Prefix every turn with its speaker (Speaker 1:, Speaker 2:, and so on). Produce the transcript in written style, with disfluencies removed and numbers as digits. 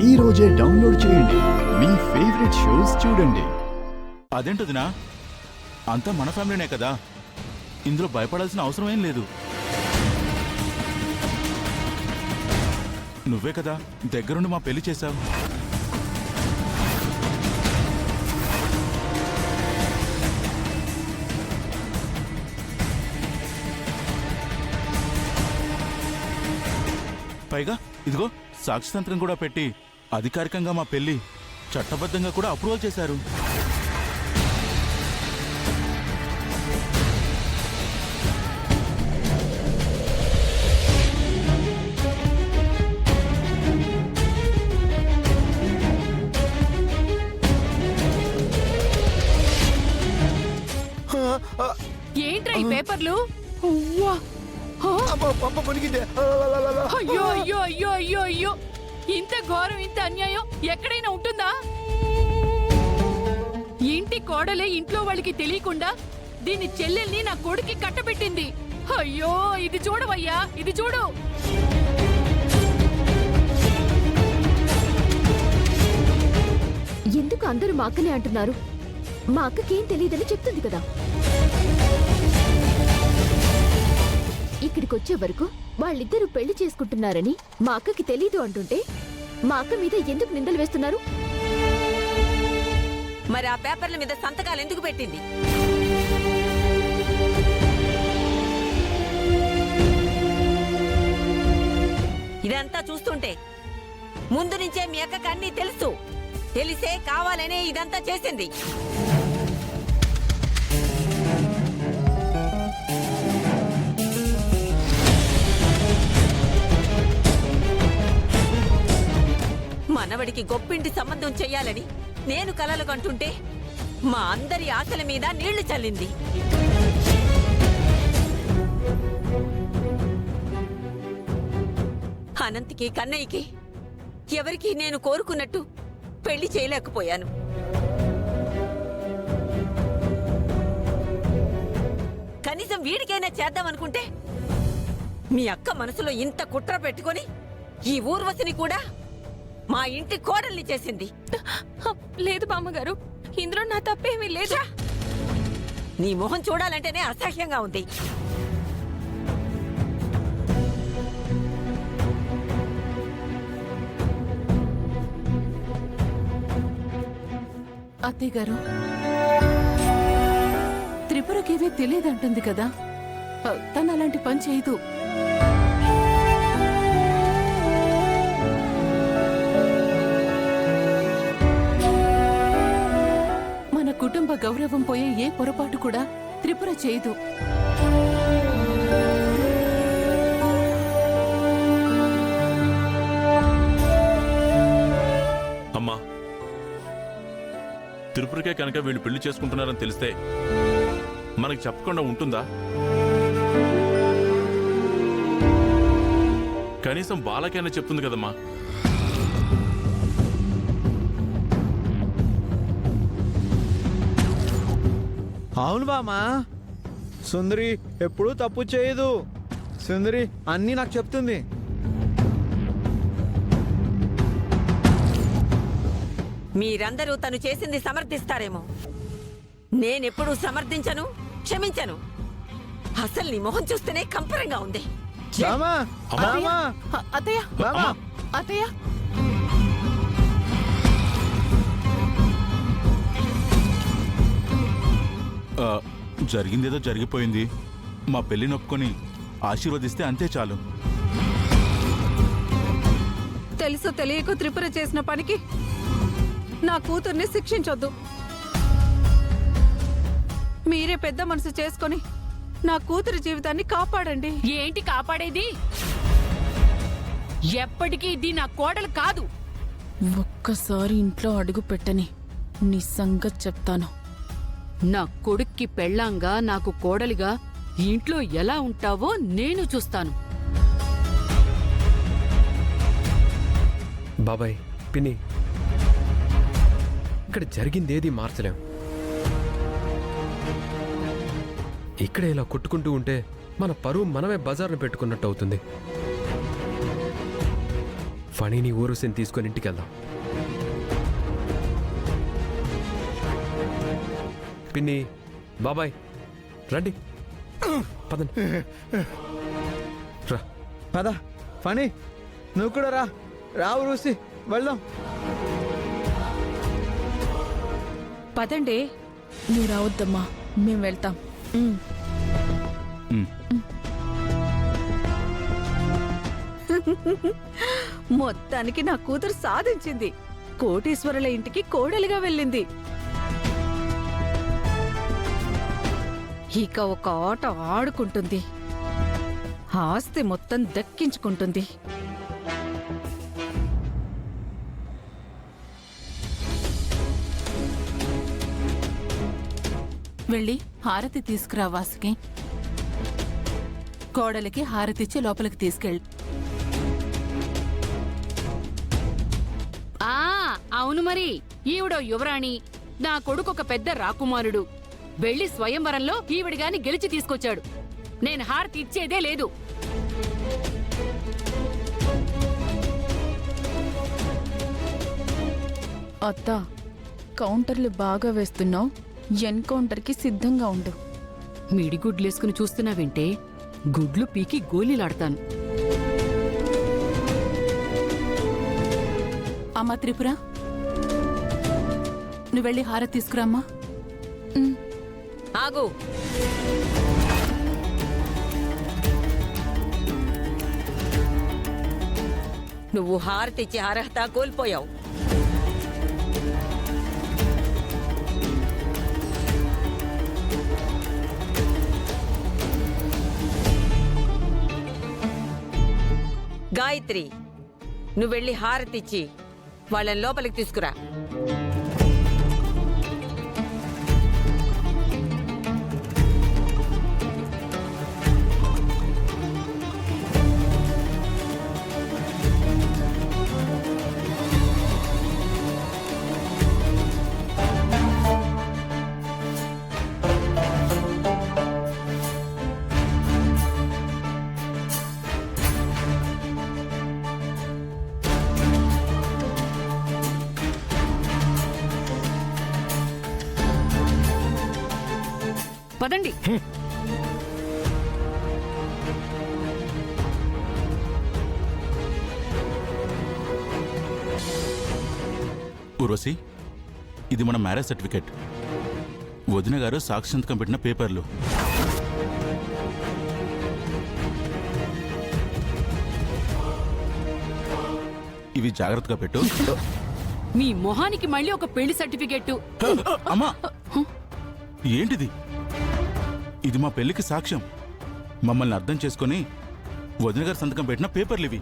Speaker 1: ఈ రోజే డౌన్లోడ్ చేయండి. మీ ఫేవరెట్ షోస్ చూడండి.
Speaker 2: అదేంటదినా, అంతా మన ఫ్యామిలీనే కదా, ఇందులో భయపడాల్సిన అవసరం ఏం లేదు. నువ్వే కదా దగ్గరుండి మా పెళ్లి చేశావు. పైగా ఇదిగో సాక్షితంత్రం కూడా పెట్టి అధికారికంగా మా పెళ్లి చట్టబద్ధంగా కూడా అప్రూవల్ చేశారు.
Speaker 3: ఏంట్రా ఈ పేపర్లు? అయ్యో అయ్యో అయ్యో అయ్యో అయ్యో, ఇంత ఘోరం, ఇంత అన్యాయం ఎక్కడైనా ఉంటుందా? ఇంటి కోడలే ఇంట్లో వాళ్ళకి తెలియకుండా దీని చెల్లెల్ని నా కొడుక్కి కట్టబెట్టింది. అయ్యో, ఇది చూడవయ్యా, ఇది చూడు.
Speaker 4: ఎందుకు అందరూ మా అక్కనే అంటున్నారు? మా అక్కకేం తెలియదని చెప్తుంది కదా. ఇక్కడికొచ్చే వరకు వాళ్ళిద్దరూ పెళ్లి చేసుకుంటున్నారని మా అక్కకి తెలీదు అంటుంటే మా అక్క మీద ఎందుకు నిందలు వేస్తున్నారు?
Speaker 5: మరి ఆ పేపర్ల మీద సంతకాలు ఎందుకు పెట్టింది? ఇదంతా చూస్తుంటే ముందు నుంచే మీ అక్కకి అన్నీ తెలుసు. తెలిసే కావాలనే ఇదంతా చేసింది. మనవడికి గొప్పింటి సంబంధం చెయ్యాలని నేను కలలు కంటుంటే మా అందరి ఆశల మీద నీళ్లు చల్లింది. అనంతికి, కన్నయ్యకి ఎవరికి నేను కోరుకున్నట్టు పెళ్లి చేయలేకపోయాను. కనీసం వీడికైనా చేద్దామనుకుంటే మీ అక్క మనసులో ఇంత కుట్ర పెట్టుకొని ఈ ఊర్వశిని కూడా మా ఇంటి కోడల్ని చేసింది.
Speaker 3: లేదు బామ్మగారు, ఇందులో నా తప్పేమీ లేదు.
Speaker 5: నీ మొహం చూడాలంటేనే అసహ్యంగా ఉంది.
Speaker 3: అత్తయ్య గారు, త్రిపురకేమీ తెలియదంటుంది కదా, తను అలాంటి పని చేయదు. మన కుటుంబ గౌరవం పోయే ఏ పొరపాటు కూడా త్రిపుర చేయదు.
Speaker 6: అమ్మా, తిరుపతికే కనుక వీళ్ళు పెళ్లి చేసుకుంటున్నారని తెలిస్తే మనకి చెప్పకుండా ఉంటుందా? కనీసం బాలకైనా చెప్తుంది కదమ్మా.
Speaker 7: అవును బామా, సుందరి ఎప్పుడూ తప్పు చేయదు. సుందరి అన్నీ నాకు చెప్తుంది.
Speaker 5: మీరందరూ తను చేసింది సమర్థిస్తారేమో. నేనెప్పుడూ సమర్థించను, క్షమించను. అసలు నీ మొహం చూస్తేనే కంపరంగా ఉంది.
Speaker 7: బామా, బామా,
Speaker 3: అత్తయ్య,
Speaker 7: బామా,
Speaker 3: అత్తయ్య,
Speaker 2: జరిగిందేదో జరిగిపోయింది. మా పెళ్లి నొప్పుకొని ఆశీర్వదిస్తే అంతే చాలు.
Speaker 3: తెలుసో తెలియకో త్రిపుర చేసిన పనికి నా కూతుర్ని శిక్షించొద్దు. మీరే పెద్ద మనసు చేసుకొని నా కూతురి జీవితాన్ని కాపాడండి. ఏంటి కాపాడేది? ఎప్పటికీ ఇది నా కోడలు కాదు. ఒక్కసారి ఇంట్లో అడుగు పెట్టని నీ సంగతి చెప్తాను. నా కొడుక్కి పెళ్ళాంగా నాకు కోడలిగా ఇంట్లో ఎలా ఉంటావో నేను చూస్తాను.
Speaker 8: బాబాయ్, పిన్ని, ఇక్కడ జరిగిందేది మార్చలేం. ఇక్కడ ఇలా కొట్టుకుంటూ ఉంటే మన పరువు మనమే బజార్ను పెట్టుకున్నట్టు అవుతుంది. ఫణిని ఊరుసిని తీసుకొని ఇంటికి వెళ్దాం. పిన్ని, బాబాయ్ రండి, పదండి. రా.
Speaker 7: పద ఫణి, నువ్వు కూడా రా. రావు రూసి, వెళ్దాం.
Speaker 3: పదండి.
Speaker 9: నువ్వు రావద్దమ్మా, మేము వెళ్తాం.
Speaker 3: మొత్తానికి నా కూతురు సాధించింది. కోటీశ్వరుల ఇంటికి కోడలిగా వెళ్ళింది. ఇక ఒక ఆట ఆడుకుంటుంది, ఆస్తి మొత్తం దక్కించుకుంటుంది.
Speaker 9: వెళ్ళి హారతి తీసుకురా వాసుకి. కోడలికి హారతిచ్చి లోపలికి తీసుకెళ్ళి.
Speaker 3: అవును మరి, ఈవిడో యువరాణి, నా కొడుకు ఒక పెద్ద రాకుమారుడు. వెళ్లి స్వయంవరంలో ఈవిడిగాని గెలిచి తీసుకొచ్చాడు. నేను హారతి ఇచ్చేదే లేదు.
Speaker 9: అత్త, కౌంటర్లు బాగా వేస్తున్నావు. ఎన్కౌంటర్కి సిద్ధంగా ఉండు.
Speaker 3: మిడిగుడ్లేసుకుని చూస్తున్నావేంటే గుడ్లు పీకి గోలీలాడతాను.
Speaker 9: అమ్మా త్రిపుర, నువ్వు వెళ్ళి హారతి తీసుకురామ్మా.
Speaker 5: ఆగు. నువ్వు హారతిచ్చే అర్హత కోల్పోయావు. గాయత్రి, నువ్వు వెళ్ళి హారతిచ్చి వాళ్ళని లోపలికి తీసుకురా.
Speaker 3: పదండి.
Speaker 2: ఊర్వశి, ఇది మన మ్యారేజ్ సర్టిఫికేట్. వదిన గారు సాక్షి సంతకం పెట్టిన పేపర్లు. ఇవి జాగ్రత్తగా పెట్టు.
Speaker 3: మీ మొహానికి మళ్ళీ ఒక పెళ్లి సర్టిఫికెట్టు.
Speaker 2: అమ్మా, ఏంటిది? ఇది మా పెళ్లికి సాక్ష్యం. మమ్మల్ని అర్థం చేసుకొని వదిన గారు సంతకం పెట్టిన పేపర్లు ఇవి.